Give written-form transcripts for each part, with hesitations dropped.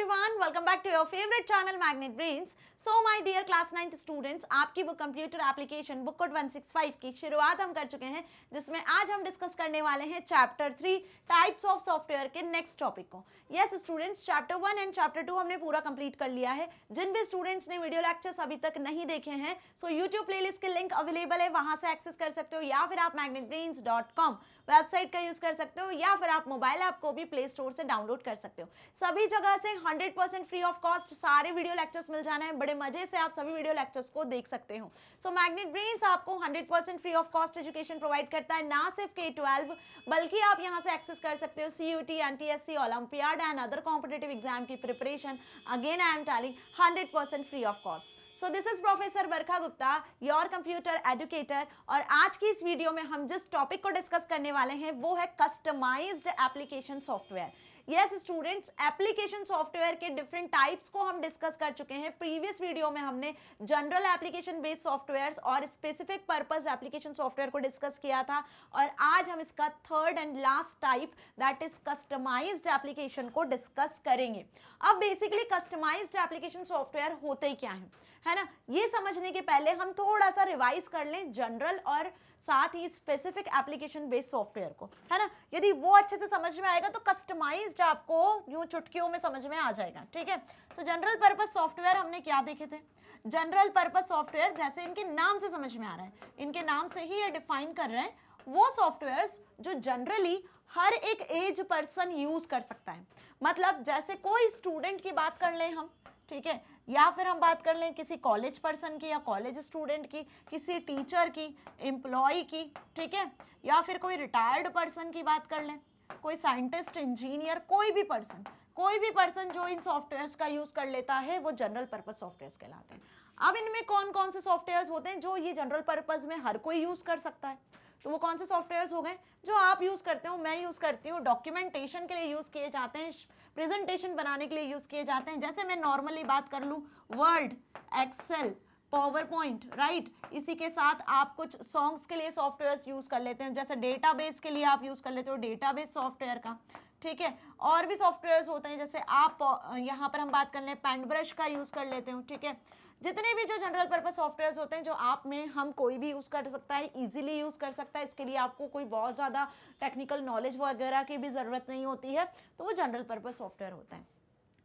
everyone, welcome back to your favorite channel Magnet Brains. So my dear class 9th students, आपकी book computer application book code 165 की शुरुआत हम कर चुके हैं, जिसमें आज हम डिस्कस करने वाले हैं चैप्टर 3 टाइप्स ऑफ सॉफ्टवेयर के नेक्स्ट टॉपिक को। Yes students, chapter 1 and chapter 2 हमने पूरा कंप्लीट कर लिया है। जिन भी स्टूडेंट्स ने वीडियो लेक्चर्स अभी तक नहीं देखे हैं, सो यूट्यूब प्लेलिस्ट के लिंक अवेलेबल है, वहां से एक्सेस कर सकते हो, या फिर आप magnetbrains.com वेबसाइट का यूज कर सकते हो, या फिर आप मोबाइल ऐप को भी प्ले स्टोर से डाउनलोड कर सकते हो। सभी जगह से 100% फ्री ऑफ कॉस्ट सारे वीडियो लेक्चर्स मिल जाना है, बड़े मजे से आप सभी वीडियो लेक्चर्स को देख सकते हो। सो मैग्नेट ब्रेन्स आपको 100% free of cost education provide करता है, ना सिर्फ K-12 बल्कि आप यहां से एक्सेस कर सकते हो CUT, NTSC, olympiad and other competitive exam की प्रिपरेशन। Again I am telling 100% free of cost. So this is professor Barkha Gupta, your computer educator, और आज की इस वीडियो में हम जिस टॉपिक को डिस्कस करने वाले हैं वो है customised application software. Yes students, application software के डिफरेंट टाइप्स को हम डिस्कस कर चुके हैं। प्रीवियस वीडियो में हमने जनरल एप्लीकेशन बेस्ड सॉफ्टवेयर्स और स्पेसिफिक पर्पस एप्लीकेशन सॉफ्टवेयर को डिस्कस किया था, और आज हम इसका third and last type that is customised application को डिस्कस करेंगे। अब बेसिकली कस्टमाइज्ड एप्लीकेशन सॉफ्टवेयर होते ही क्या है ना, ये समझने के पहले हम थोड़ा सा रिवाइज कर लें जनरल और साथ ही स्पेसिफिक एप्लीकेशन बेस्ड सॉफ्टवेयर को, है ना। यदि वो अच्छे से समझ में आएगा तो कस्टमाइज्ड आपको यूं चुटकियों में समझ में आ जाएगा, ठीक है। सो जनरल पर्पस सॉफ्टवेयर हमने क्या देखे थे? जनरल पर्पस सॉफ्टवेयर, जैसे इनके नाम से समझ में आ रहा है, इनके नाम से ही ये डिफाइन कर रहे हैं, वो सॉफ्टवेयर्स जो जनरली हर एक एज पर्सन यूज कर सकता है। मतलब जैसे कोई स्टूडेंट की बात कर लें हम, ठीक है, या फिर हम बात कर लें किसी कॉलेज पर्सन की या कॉलेज स्टूडेंट की, किसी टीचर की, एम्प्लॉय की, ठीक है, या फिर कोई रिटायर्ड पर्सन की बात कर लें, कोई साइंटिस्ट, इंजीनियर, कोई भी पर्सन जो इन सॉफ्टवेयर्स का यूज कर लेता है वो जनरल पर्पस सॉफ्टवेयर्स कहलाते हैं। अब इनमें कौन कौन से सॉफ्टवेयर्स होते हैं जो ये जनरल पर्पस में हर कोई यूज कर सकता है? तो वो कौन से सॉफ्टवेयर्स हो गए जो आप यूज करते हो, मैं यूज करती हूँ, डॉक्यूमेंटेशन के लिए यूज किए जाते हैं, प्रेजेंटेशन बनाने के लिए यूज किए जाते हैं। जैसे मैं नॉर्मली बात कर लूँ, Word, Excel, PowerPoint, right. इसी के साथ आप कुछ सॉन्ग्स के लिए सॉफ्टवेयर्स यूज कर लेते हैं, जैसे डेटाबेस के लिए आप यूज कर लेते हो डेटाबेस सॉफ्टवेयर का, ठीक है। और भी सॉफ्टवेयर्स होते हैं, जैसे आप यहाँ पर हम बात कर लें पेंट ब्रश का यूज कर लेते हो, ठीक है। जितने भी जो जनरल पर्पस सॉफ्टवेयर्स होते हैं जो आप में हम कोई भी यूज कर सकता है, इजीली यूज कर सकता है, इसके लिए आपको कोई बहुत ज़्यादा टेक्निकल नॉलेज वगैरह की भी ज़रूरत नहीं होती है, तो वो जनरल पर्पस सॉफ्टवेयर होता है।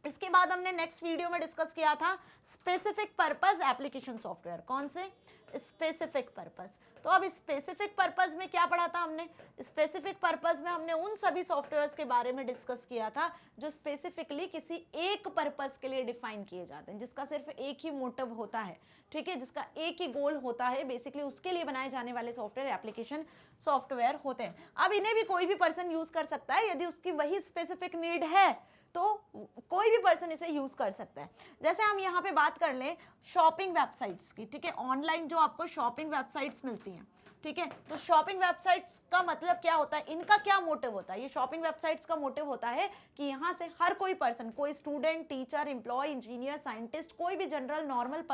इसके बाद हमने नेक्स्ट वीडियो में डिस्कस किया था स्पेसिफिक पर्पस एप्लीकेशन सॉफ्टवेयर। कौन से? Specific purpose. तो अब स्पेसिफिक पर्पस में क्या पढ़ा था हमने? स्पेसिफिक पर्पस में हमने उन सभी सॉफ्टवेयर्स के बारे में डिस्कस किया था जो स्पेसिफिकली किसी एक पर्पस के लिए डिफाइन किए जाते हैं, जिसका सिर्फ एक ही मोटिव होता है, ठीक है, जिसका एक ही गोल होता है, बेसिकली उसके लिए बनाए जाने वाले सॉफ्टवेयर एप्लीकेशन सॉफ्टवेयर होते हैं। अब इन्हें भी कोई भी पर्सन यूज कर सकता है, यदि उसकी वही स्पेसिफिक नीड है तो कोई भी पर्सन इसे यूज कर सकता है। जैसे हम यहाँ पे बात कर लें शॉपिंग वेबसाइट्स की, ठीक है, ऑनलाइन जो आपको शॉपिंग वेबसाइट्स मिलती हैं, ठीक है। तो शॉपिंग वेबसाइट्स का मतलब क्या होता है, इनका क्या मोटिव होता है? ये शॉपिंग वेबसाइट्स का मोटिव होता है कि यहाँ से हर कोई पर्सन, कोई student, teacher, employee, engineer, scientist, कोई भी जनरल नॉर्मल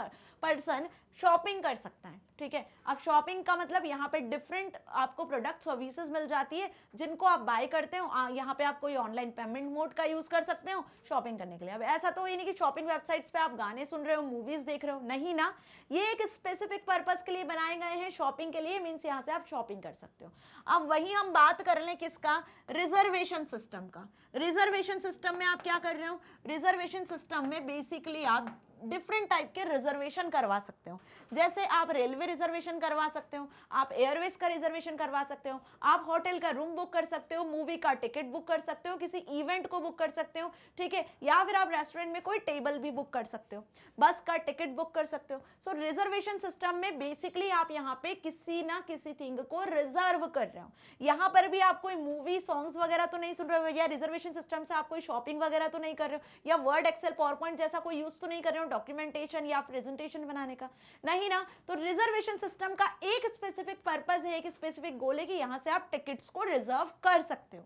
पर्सन शॉपिंग कर सकता है, ठीक है। अब शॉपिंग का मतलब यहाँ पे डिफरेंट आपको प्रोडक्ट सर्विसेज मिल जाती है जिनको आप बाय करते हो। यहाँ पे आप कोई ऑनलाइन पेमेंट मोड का यूज कर सकते हो शॉपिंग करने के लिए। अब ऐसा तो ये नहीं कि शॉपिंग वेबसाइट्स पे आप गाने सुन रहे हो, मूवीज देख रहे हो, नहीं ना, ये एक स्पेसिफिक पर्पस के लिए बनाए गए हैं, शॉपिंग के लिए, मीन्स यहाँ से आप शॉपिंग कर सकते हो। अब वही हम बात कर लें किसका? रिजर्वेशन सिस्टम का। रिजर्वेशन सिस्टम में आप क्या कर रहे हो? रिजर्वेशन सिस्टम में बेसिकली आप डिफरेंट टाइप के रिजर्वेशन करवा सकते हो। जैसे आप रेलवे रिजर्वेशन करवा सकते हो, आप एयरवेज का रिजर्वेशन करवा सकते हो, आप होटल का रूम बुक कर सकते हो, मूवी का टिकट बुक कर सकते हो, किसी इवेंट को बुक कर सकते हो, ठीक है, या फिर आप रेस्टोरेंट में कोई टेबल भी बुक कर सकते हो, बस का टिकट बुक कर सकते हो। सो रिजर्वेशन सिस्टम में बेसिकली आप यहाँ पे किसी ना किसी थिंग को रिजर्व कर रहे हो। यहाँ पर भी आप कोई मूवी, सॉन्ग्स वगैरह तो नहीं सुन रहे हो, या रिजर्वेशन सिस्टम से आप कोई शॉपिंग वगैरह तो नहीं कर रहे हो, या वर्ड, एक्सेल, पावर पॉइंट जैसा कोई यूज तो नहीं कर रहे हो डॉक्यूमेंटेशन या प्रेजेंटेशन बनाने का, नहीं ना। तो रिजर्वेशन सिस्टम का एक स्पेसिफिक पर्पस है, एक स्पेसिफिक गोल है कि यहां से आप टिकट्स को रिजर्व कर सकते हो।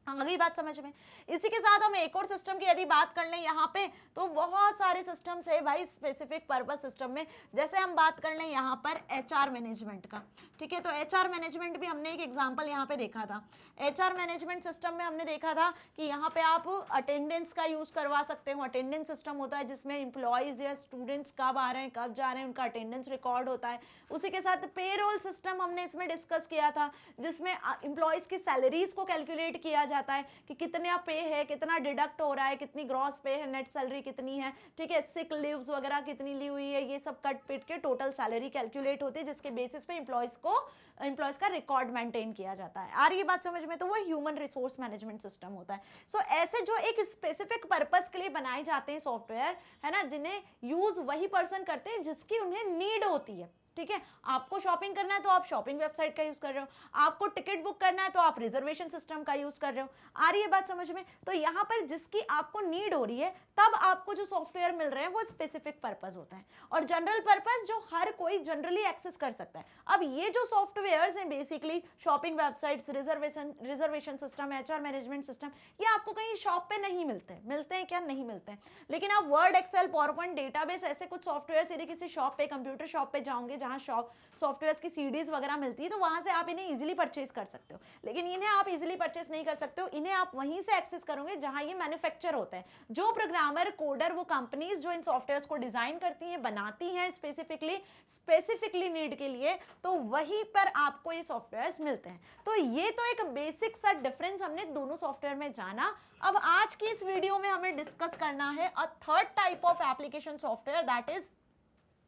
आ गई बात समझ में। इसी के साथ हम एक और सिस्टम की यदि बात कर लें यहाँ पे, तो बहुत सारे सिस्टम्स है भाई स्पेसिफिक पर्पस सिस्टम में। जैसे हम बात कर लें यहाँ पर एचआर मैनेजमेंट का, ठीक है, तो एचआर मैनेजमेंट भी हमने एक एग्जांपल यहाँ पे देखा था। एचआर मैनेजमेंट सिस्टम में हमने देखा था कि यहाँ पे आप अटेंडेंस का यूज करवा सकते हो। अटेंडेंस सिस्टम होता है जिसमें इंप्लॉइज या स्टूडेंट्स कब आ रहे हैं कब जा रहे हैं उनका अटेंडेंस रिकॉर्ड होता है। उसी के साथ पेरोल सिस्टम हमने इसमें डिस्कस किया था, जिसमें इंप्लॉइज की सैलरीज को कैलकुलेट किया जाता है कि कितना पे है, कितना डिडक्ट हो रहा है, कितनी ग्रॉस पे है, नेट सैलरी कितनी है, ठीक है, सिक लीव्स वगैरह कितनी ली हुई है, ये सब कट पिट के टोटल सैलरी कैलकुलेट होती है, जिसके बेसिस पे इंप्लॉइज का रिकॉर्ड मेंटेन किया जाता है। आ रही है बात समझ में? तो वो ह्यूमन रिसोर्स मैनेजमेंट सिस्टम होता है। सो ऐसे जो एक स्पेसिफिक पर्पस के लिए बनाए जाते हैं सॉफ्टवेयर, है ना, जिन्हें यूज वही पर्सन करते हैं जिसकी उन्हें नीड होती है। ठीक है, आपको शॉपिंग करना है तो आप शॉपिंग वेबसाइट का यूज कर रहे हो, आपको टिकट बुक करना है तो आप रिजर्वेशन सिस्टम का यूज कर रहे हो। आ रही है बात समझ में? तो यहाँ पर जिसकी आपको नीड हो रही है तब आपको जो सॉफ्टवेयर मिल रहे हैं वो स्पेसिफिक पर्पस होता है, और जनरल पर्पस जो हर कोई जनरली एक्सेस कर सकता है। अब ये जो सॉफ्टवेयर हैं basically shopping websites, reservation system, HR management system, ये आपको कहीं शॉप पे नहीं मिलते। मिलते हैं क्या? नहीं मिलते हैं। लेकिन आप वर्ड, एक्सेल, पावरपॉइंट, डेटाबेस, ऐसे कुछ सॉफ्टवेयर यदि किसी शॉप पे, कंप्यूटर शॉप पे जाओगे जहां सॉफ्टवेयर की सीडीज वगैरह मिलती है, तो वहां से आप इन्हें इजीली परचेज कर सकते हो। लेकिन इन्हें आप इजीली परचेज नहीं कर सकते हो, इन्हें आप वहीं से एक्सेस करोगे जहां ये मैन्युफैक्चर होते हैं। जो प्रोग्रामर, कोडर, वो कंपनीज जो इन सॉफ्टवेयर्स को डिजाइन करती हैं, बनाती हैं स्पेसिफिकली नीड के लिए, तो वहीं पर आपको ये सॉफ्टवेयर्स मिलते हैं। तो ये तो एक बेसिक सा डिफरेंस हमने दोनों सॉफ्टवेयर में जाना। अब आज की इस वीडियो में हमें डिस्कस करना है a third type of application software, that is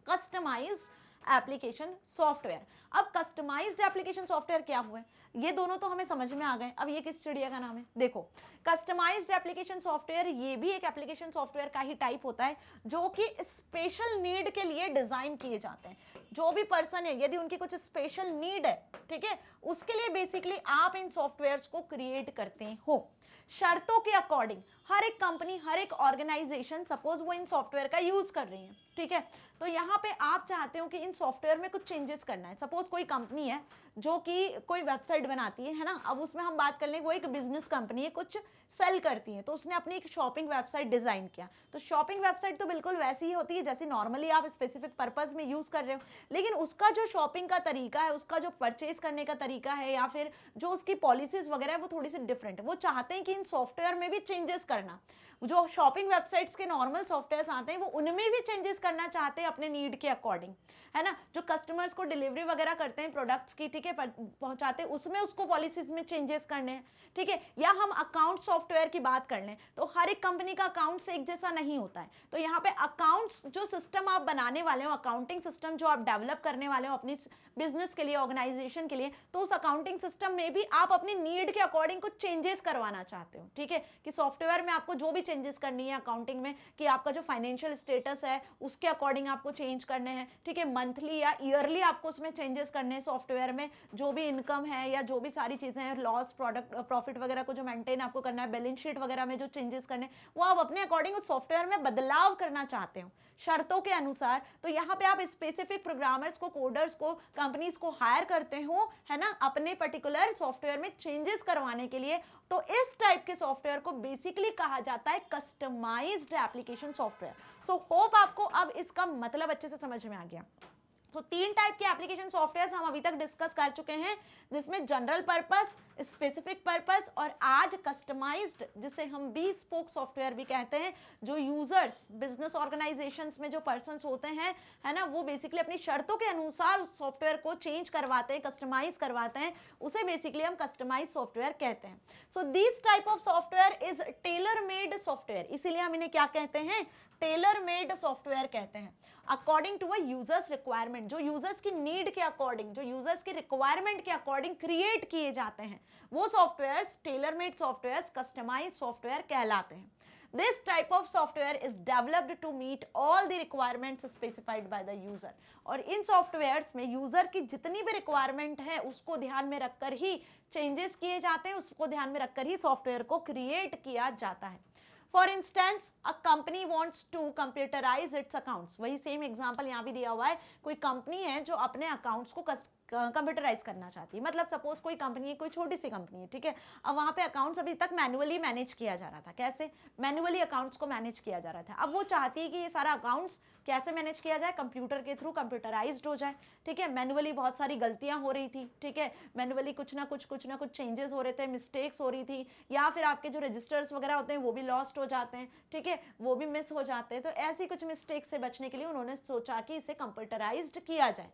customised application software. अब कस्टमाइज्ड एप्लीकेशन सॉफ्टवेयर क्या हुआ है, ये दोनों तो हमें समझ में आ गए। अब ये किस चिड़िया का नाम है? देखो, कस्टमाइज्ड एप्लीकेशन सॉफ्टवेयर ये भी एक एप्लीकेशन सॉफ्टवेयर का ही टाइप होता है जो कि स्पेशल नीड के लिए डिजाइन किए जाते हैं। जो भी पर्सन है यदि उनकी कुछ स्पेशल नीड है, ठीक है, उसके लिए बेसिकली आप इन सॉफ्टवेयर्स को क्रिएट करते हो शर्तों के अकॉर्डिंग। हर एक कंपनी, हर एक ऑर्गेनाइजेशन, सपोज वो इन सॉफ्टवेयर का यूज कर रही है, ठीक है, तो यहाँ पे आप चाहते हो कि इन सॉफ्टवेयर में कुछ चेंजेस करना है। सपोज कोई कंपनी है जो कि कोई वेबसाइट बनाती है ना, अब उसमें हम बात कर लें वो एक बिजनेस कंपनी है, कुछ सेल करती है, तो उसने अपनी एक शॉपिंग वेबसाइट डिजाइन किया। तो शॉपिंग वेबसाइट तो बिल्कुल वैसी ही होती है जैसे नॉर्मली आप स्पेसिफिक पर्पस में यूज कर रहे हो, लेकिन उसका जो शॉपिंग का तरीका है, उसका जो परचेज करने का तरीका है, या फिर जो उसकी पॉलिसीज वगैरह है, वो थोड़ी सी डिफरेंट है। वो चाहते हैं कि इन सॉफ्टवेयर में भी चेंजेस करना। जो शॉपिंग वेबसाइट्स के नॉर्मल सॉफ्टवेयर आते हैं वो उनमें भी चेंजेस करना चाहते हैं अपने नीड के अकॉर्डिंग, है ना। जो कस्टमर्स को डिलीवरी वगैरह करते हैं प्रोडक्ट्स की, ठीक है, पहुंचाते हैं, उसमें उसको पॉलिसीज में चेंजेस करने हैं, ठीक है। या हम अकाउंट सॉफ्टवेयर की बात कर लें तो हर एक कंपनी का अकाउंट्स एक जैसा नहीं होता है। तो यहाँ पे अकाउंट्स जो सिस्टम आप बनाने वाले हो, अकाउंटिंग सिस्टम जो आप डेवलप करने वाले हो अपनी बिजनेस के लिए, ऑर्गेनाइजेशन के लिए, तो उस अकाउंटिंग सिस्टम में भी आप अपनी नीड के अकॉर्डिंग कुछ चेंजेस करवाना चाहते हो, ठीक है, कि सॉफ्टवेयर में आपको जो भी चेंजेस करनी है अकाउंटिंग में, कि आपका जो फाइनेंशियल स्टेटस है उसके अकॉर्डिंग आपको चेंज करने हैं, ठीक है, मंथली या ईयरली आपको उसमें चेंजेस करने हैं। सॉफ्टवेयर में जो भी इनकम है या जो भी सारी चीजें हैं, लॉस, प्रोडक्ट, प्रॉफिट वगैरह को जो मेंटेन आपको करना है, बैलेंस शीट वगैरह में जो चेंजेस करने, वो आप अपने अकॉर्डिंग उस सॉफ्टवेयर में बदलाव करना चाहते हो शर्तों के अनुसार। तो यहाँ पे आप स्पेसिफिक प्रोग्रामर्स को, कोडर्स को, कंपनीज को हायर करते हो, है ना, अपने पर्टिकुलर सॉफ्टवेयर में चेंजेस करवाने के लिए। तो इस टाइप के सॉफ्टवेयर को बेसिकली कहा जाता है customised application software. So hope आपको अब इसका मतलब अच्छे से समझ में आ गया। तो तीन टाइप के एप्लीकेशन सॉफ्टवेयर हम अभी तक डिस्कस कर चुके हैं, जिसमें जनरल पर्पस, स्पेसिफिक पर्पस, और आज कस्टमाइज्ड, जिसे हम bespoke सॉफ्टवेयर भी कहते हैं, जो यूजर्स, बिजनेस ऑर्गेनाइजेशंस में जो पर्सन्स होते हैं, है ना, वो बेसिकली अपनी शर्तों के अनुसार उस सॉफ्टवेयर को चेंज करवाते हैं, कस्टमाइज करवाते हैं, उसे बेसिकली हम कस्टमाइज सॉफ्टवेयर कहते हैं। सो this type of software is tailor made software, इसीलिए हम इन्हें क्या कहते हैं? टेलर मेड सॉफ्टवेयर कहते हैं। According to a users requirement, जो यूजर्स की नीड के अकॉर्डिंग, जो यूजर्स की रिक्वायरमेंट के अकॉर्डिंग क्रिएट किए जाते हैं, वो softwares tailor made softwares, customise software कहलाते हैं। This type of software is developed to meet all the requirements specified by the user. और इन सॉफ्टवेयर्स में यूजर की जितनी भी रिक्वायरमेंट है उसको ध्यान में रखकर ही चेंजेस किए जाते हैं, उसको ध्यान में रखकर ही सॉफ्टवेयर को क्रिएट किया जाता है। For instance, a company wants to computerise its accounts, वही सेम एग्जाम्पल यहाँ भी दिया हुआ है। कोई कंपनी है जो अपने अकाउंट्स को कंप्यूटराइज करना चाहती है। मतलब सपोज कोई कंपनी है, कोई छोटी सी कंपनी है, ठीक है, अब वहाँ पे अकाउंट्स अभी तक मैनुअली मैनेज किया जा रहा था। कैसे? मैनुअली अकाउंट्स को मैनेज किया जा रहा था। अब वो चाहती है कि ये सारा अकाउंट्स कैसे मैनेज किया जाए, कंप्यूटर के थ्रू कंप्यूटराइज्ड हो जाए, ठीक है। मैनुअली बहुत सारी गलतियां हो रही थी, ठीक है, मैनुअली कुछ ना कुछ चेंजेस हो रहे थे, मिस्टेक्स हो रही थी, या फिर आपके जो रजिस्टर्स वगैरह होते हैं वो भी लॉस्ट हो जाते हैं, ठीक है, वो भी मिस हो जाते हैं। तो ऐसी कुछ मिस्टेक से बचने के लिए उन्होंने सोचा कि इसे कंप्यूटराइज्ड किया जाए।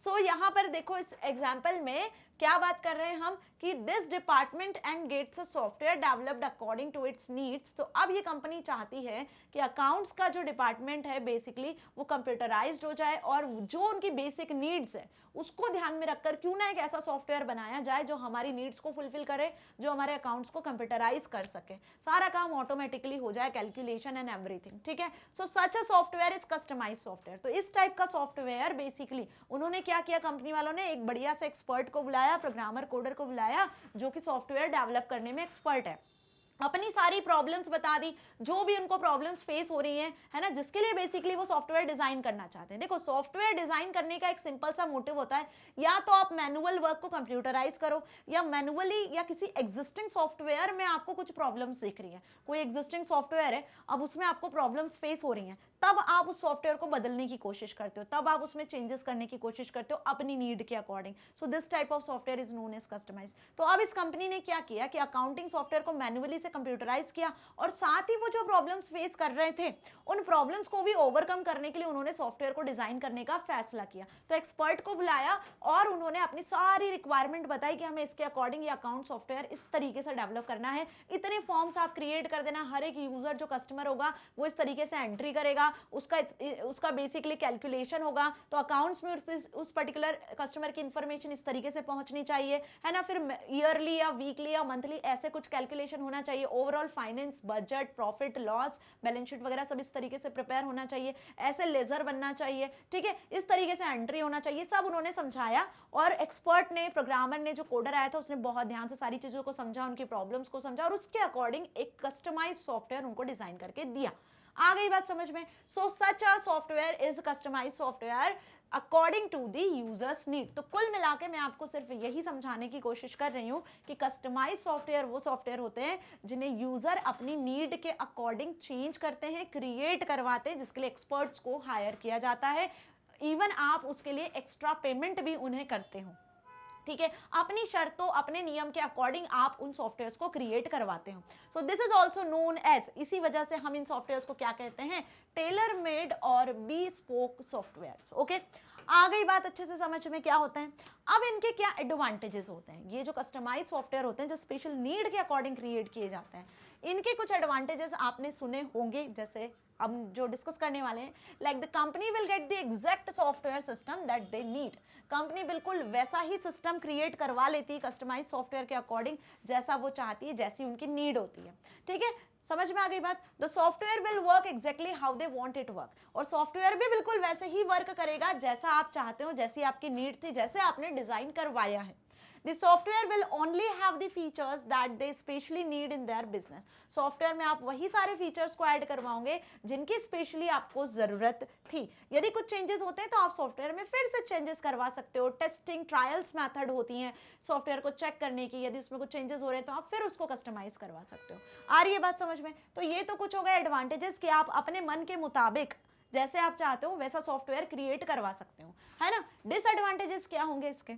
सो यहाँ पर देखो इस एग्जाम्पल में क्या बात कर रहे हैं हम कि this department and gets a software developed according to its needs. तो अब ये कंपनी चाहती है कि अकाउंट्स का जो डिपार्टमेंट है बेसिकली वो कंप्यूटराइज्ड हो जाए, और जो उनकी बेसिक नीड्स है उसको ध्यान में रखकर क्यों ना एक ऐसा सॉफ्टवेयर बनाया जाए जो हमारी नीड्स को फुलफिल करे, जो हमारे अकाउंट्स को कंप्यूटराइज कर सके, सारा काम ऑटोमेटिकली हो जाए, कैलकुलेशन एंड एवरीथिंग, ठीक है। So such a software is customized software. तो इस टाइप का सॉफ्टवेयर बेसिकली उन्होंने क्या किया, कंपनी वालों ने एक बढ़िया से एक्सपर्ट को बुलाया, प्रोग्रामर कोडर को बुलाया जो कि सॉफ्टवेयर डेवलप करने में एक्सपर्ट है, अपनी सारी प्रॉब्लम्स बता दी, जो भी उनको प्रॉब्लम्स फेस हो रही हैं, है ना, जिसके लिए बेसिकली वो सॉफ्टवेयर डिजाइन करना चाहते हैं। देखो सॉफ्टवेयर डिजाइन करने का एक सिंपल सा मोटिव होता है, या तो आप मैनुअल वर्क को कंप्यूटराइज करो, या मैनुअली या किसी एग्जिस्टिंग सॉफ्टवेयर में आपको कुछ प्रॉब्लम्स दिख रही हैं, कोई एग्जिस्टिंग सॉफ्टवेयर है, अब उसमें आपको प्रॉब्लम्स फेस हो रही हैं, तब आप उस सॉफ्टवेयर को बदलने की कोशिश करते हो, तब आप उसमें चेंजेस करने की कोशिश करते हो अपनी नीड के according. So this type of software is known as customise. तो अब इस कंपनी ने क्या किया कि अकाउंटिंग सॉफ्टवेयर को मैनुअली से कंप्यूटराइज किया, और साथ ही वो जो प्रॉब्लम्स फेस कर रहे थे उन प्रॉब्लम्स को भी ओवरकम करने के लिए उन्होंने सॉफ्टवेयर को डिजाइन करने का फैसला किया। तो एक्सपर्ट को बुलाया और उन्होंने अपनी सारी रिक्वायरमेंट बताई कि हमें इसके अकॉर्डिंग ये अकाउंट सॉफ्टवेयर इस तरीके से डेवलप करना है, इतने फॉर्म्स आप क्रिएट कर देना, हर एक यूजर जो कस्टमर होगा वो इस तरीके से एंट्री करेगा, उसका बेसिकली कैलकुलेशन होगा, तो अकाउंट्स में उस पर्टिकुलर कस्टमर की इंफॉर्मेशन इस तरीके से पहुंचनी चाहिए, है ना, फिर ईयरली या वीकली या मंथली ऐसे कुछ कैलकुलेशन होना चाहिए, overall finance, budget, profit loss, balance sheet वगैरह सब इस तरीके से प्रिपेयर होना चाहिए, ऐसे लेजर बनना चाहिए, ठीक है, इस तरीके से एंट्री होना चाहिए, सब उन्होंने समझाया। और एक्सपर्ट ने, प्रोग्रामर ने, जो कोडर आया था उसने बहुत ध्यान से सारी चीजों को समझा, उनकी प्रॉब्लम्स को समझा और उसके अकॉर्डिंग एक कस्टमाइज सॉफ्टवेयर उनको डिजाइन करके दिया। आ गई बात समझ में? So such a software is customize software according to the users need. तो कुल मिला के मैं आपको सिर्फ यही समझाने की कोशिश कर रही हूं कि कस्टमाइज सॉफ्टवेयर वो सॉफ्टवेयर होते हैं जिन्हें यूजर अपनी नीड के अकॉर्डिंग चेंज करते हैं, क्रिएट करवाते हैं, जिसके लिए एक्सपर्ट्स को हायर किया जाता है, इवन आप उसके लिए एक्स्ट्रा पेमेंट भी उन्हें करते हो, ठीक है, अपनी शर्तों, अपने नियम के अकॉर्डिंग आप उन सॉफ्टवेयर्स को क्रिएट करवाते हो। So this is also known as, इसी वजह से हम इन सॉफ्टवेयर्स को क्या कहते हैं, टेलर मेड और बी-स्पोक सॉफ्टवेयर्स। ओके, आ गई बात अच्छे से समझ में क्या होता है। अब इनके क्या एडवांटेजेस होते हैं, ये जो कस्टमाइज सॉफ्टवेयर होते हैं जो स्पेशल नीड के अकॉर्डिंग क्रिएट किए जाते हैं, इनके कुछ एडवांटेजेस आपने सुने होंगे, जैसे अब जो डिस्कस करने वाले हैं, like the company will get the exact software system that they need. Company बिल्कुल वैसा ही सिस्टम क्रिएट करवा लेती है कस्टमाइज सॉफ्टवेयर के अकॉर्डिंग जैसा वो चाहती है, जैसी उनकी नीड होती है, ठीक है, समझ में आ गई बात। The software will work exactly how they want it work, और सॉफ्टवेयर भी बिल्कुल वैसे ही वर्क करेगा जैसा आप चाहते हो, जैसी आपकी नीड थी, जैसे आपने डिजाइन करवाया है। The software will only have the features that they specially need in their business. Software में आप वही सारे फीचर्स को ऐड करवाओगे जिनकी स्पेशली आपको जरूरत थी। यदि कुछ चेंजेस होते हैं तो आप सॉफ्टवेयर में फिर से चेंजेस करवा सकते हो। टेस्टिंग, ट्रायल्स मेथड होती हैं सॉफ्टवेयर को चेक करने की, यदि उसमें कुछ चेंजेस हो रहे हैं तो आप फिर उसको कस्टमाइज करवा सकते हो। आ रही है बात समझ में? तो ये तो कुछ हो गए एडवांटेजेस कि आप अपने मन के मुताबिक जैसे आप चाहते हो वैसा सॉफ्टवेयर क्रिएट करवा सकते हो, है ना। डिसएडवांटेजेस क्या होंगे इसके?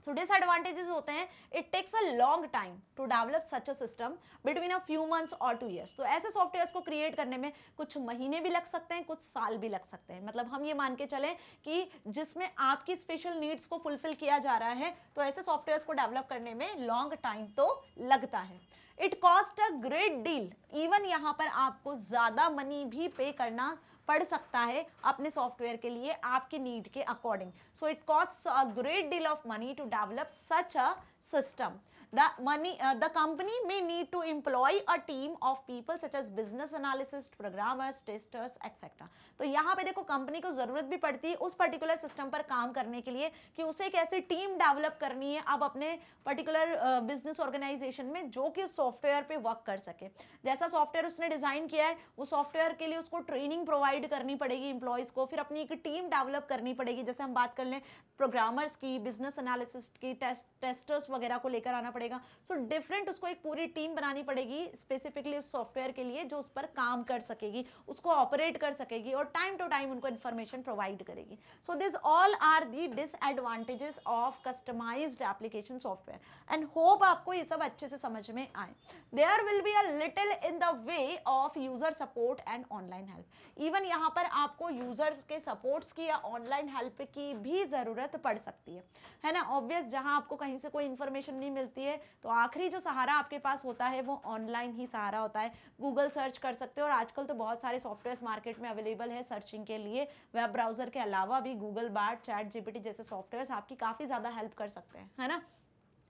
So disadvantages होते हैं, it takes a long time to develop such a system between a few months or 2 years. तो ऐसे सॉफ्टवेयर्स को क्रिएट करने में कुछ महीने भी लग सकते हैं, कुछ साल भी लग सकते हैं। मतलब हम ये मान के चलें कि जिसमें आपकी स्पेशल नीड्स को फुलफिल किया जा रहा है, तो ऐसे सॉफ्टवेयर्स को डेवलप करने में लॉन्ग टाइम तो लगता है। It cost a great deal, even यहाँ पर आपको ज्यादा मनी भी पे करना पड़ सकता है अपने सॉफ्टवेयर के लिए आपके नीड के according. So it cost a great deal of money to develop such a system. the company may need to employ a team of people such as business analysts, programmers, testers, etc. तो यहाँ पे देखो company को जरूरत भी पड़ती है उस पर्टिकुलर सिस्टम पर काम करने के लिए कि उसे कैसे टीम डेवलप करनी है अब अपने पर्टिकुलर बिजनेस ऑर्गेनाइजेशन में जो कि सॉफ्टवेयर पे वर्क कर सके। जैसा सॉफ्टवेयर उसने डिजाइन किया है उस सॉफ्टवेयर के लिए उसको ट्रेनिंग प्रोवाइड करनी पड़ेगी एम्प्लॉयज को, फिर अपनी एक टीम डेवलप करनी पड़ेगी। जैसे हम बात कर लें प्रोग्रामर्स की, बिजनेस एनालिसिस्ट की, टेस्टर्स वगैरह को लेकर आना पड़ेगा। सो डिफरेंट उसको एक पूरी टीम बनानी पड़ेगी स्पेसिफिकली उस सॉफ्टवेयर के लिए जो उस पर काम कर सकेगी, उसको ऑपरेट कर सकेगी और टाइम टू टाइम उनको इन्फॉर्मेशन प्रोवाइड करेगी। So this all are the disadvantages of customised application software and hope आपको ये सब अच्छे से समझ में आए। There will be a little in the way of user support and online help. Even यहाँ पर आपको यूजर के सपोर्ट्स की या ऑनलाइन हेल्प की भी जरूरत पड़ सकती है ना। ऑब्वियस जहां आपको कहीं से कोई इंफॉर्मेशन नहीं मिलती है तो आखिरी जो सहारा आपके पास होता है वो ऑनलाइन ही सहारा होता है। गूगल सर्च कर सकते हो और आजकल तो बहुत सारे सॉफ्टवेयर मार्केट में अवेलेबल है सर्चिंग के लिए। वेब ब्राउजर के अलावा भी गूगल बार्ड, चैट जीपीटी जैसे सॉफ्टवेयर आपकी काफी ज्यादा हेल्प कर सकते हैं, है ना।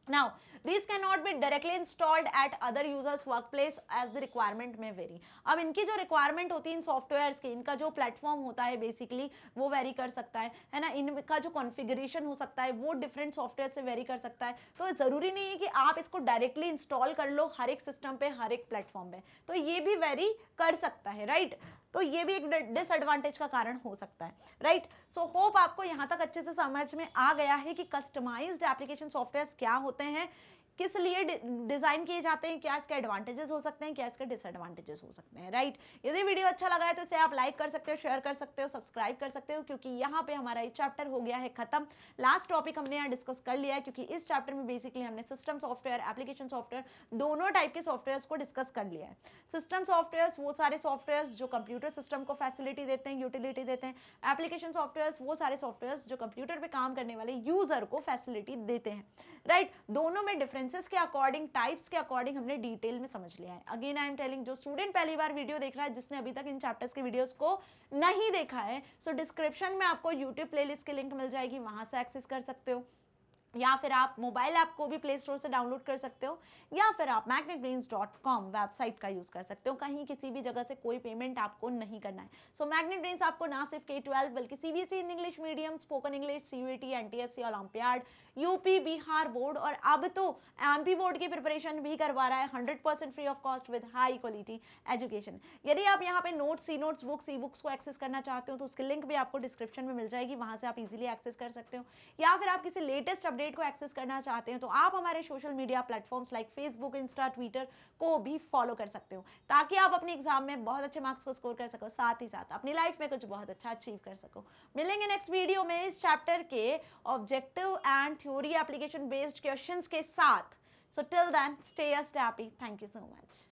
Now, these cannot be directly installed at other users workplace as the requirement may vary. अब इनकी जो रिक्वायरमेंट होती है इन सॉफ्टवेयर्स की, इनका जो प्लेटफॉर्म होता है बेसिकली वो वेरी कर सकता है ना। इनका जो कॉन्फ़िगरेशन हो सकता है वो डिफरेंट सॉफ्टवेयर से वेरी कर सकता है। तो ज़रूरी नहीं है कि आप इसको डायरेक्टली इंस्टॉल कर लो हर एक सिस्टम पे, हर एक प्लेटफॉर्म पे, तो ये भी वेरी कर सकता है, राइट। तो ये भी एक डिसएडवांटेज का कारण हो सकता है, राइट। सो होप आपको यहाँ तक अच्छे से समझ में आ गया है कि कस्टमाइज्ड एप्लीकेशन सॉफ्टवेयर क्या होते हैं, किस लिए डिजाइन किए जाते हैं, क्या इसके एडवांटेजेस हो सकते हैं, क्या इसके डिसएडवांटेजेस हो सकते हैं, राइट। यदि वीडियो अच्छा लगा है तो इसे आप लाइक कर सकते हो, शेयर कर सकते हो, सब्सक्राइब कर सकते हो, क्योंकि यहाँ पे हमारा ये चैप्टर हो गया है खत्म। लास्ट टॉपिक हमने यहाँ डिस्कस कर लिया है क्योंकि इस चैप्टर में बेसिकली हमने सिस्टम सॉफ्टवेयर, एप्लीकेशन सॉफ्टवेयर दोनों टाइप के सॉफ्टवेयर को डिस्कस कर लिया है। सिस्टम सॉफ्टवेयर वो सारे सॉफ्टवेयर जो कंप्यूटर सिस्टम को फैसिलिटी देते हैं, यूटिलिटी देते हैं। एप्लीकेशन सॉफ्टवेयर वो सारे सॉफ्टवेयर जो कंप्यूटर पे काम करने वाले यूजर को फैसिलिटी देते हैं, राइट। दोनों में डिफरेंसेस के अकॉर्डिंग, टाइप्स के अकॉर्डिंग हमने डिटेल में समझ लिया है। अगेन आई एम टेलिंग, जो स्टूडेंट पहली बार वीडियो देख रहा है, जिसने अभी तक इन चैप्टर्स के वीडियोस को नहीं देखा है, सो डिस्क्रिप्शन में आपको यूट्यूब प्लेलिस्ट की लिंक मिल जाएगी, वहां से एक्सेस कर सकते हो, या फिर आप मोबाइल ऐप को भी प्ले स्टोर से डाउनलोड कर सकते हो, या फिर आप magnetbrains.com वेबसाइट का यूज कर सकते हो। कहीं किसी भी जगह से कोई पेमेंट आपको नहीं करना है। सो मैग्नेट ब्रेन्स आपको ना सिर्फ K-12 बल्कि CBSE in English medium, spoken English, CUET, NTSC, olympiad, UP, Bihar board और अब तो MP बोर्ड की प्रिपरेशन भी करवा रहा है 100% free of cost with high quality education. यदि आप यहाँ पे notes, C notes, books, e books को एक्सेस करना चाहते हो तो उसकी लिंक भी आपको डिस्क्रिप्शन में मिल जाएगी, वहां से आप इजीली एक्सेस कर सकते हो। या फिर आप किसी लेटेस्ट अपडेट को एक्सेस करना चाहते हैं तो आप हमारे social media platforms like Facebook, Insta, Twitter को भी फॉलो कर सकते हो, ताकि आप अपने एग्जाम में बहुत अच्छे मार्क्स को स्कोर कर सको, साथ ही साथ अपनी लाइफ में कुछ बहुत अच्छा अचीव कर सको। मिलेंगे नेक्स्ट वीडियो में इस चैप्टर के objective and theory application based questions के साथ। So till then stay happy. Thank you so much.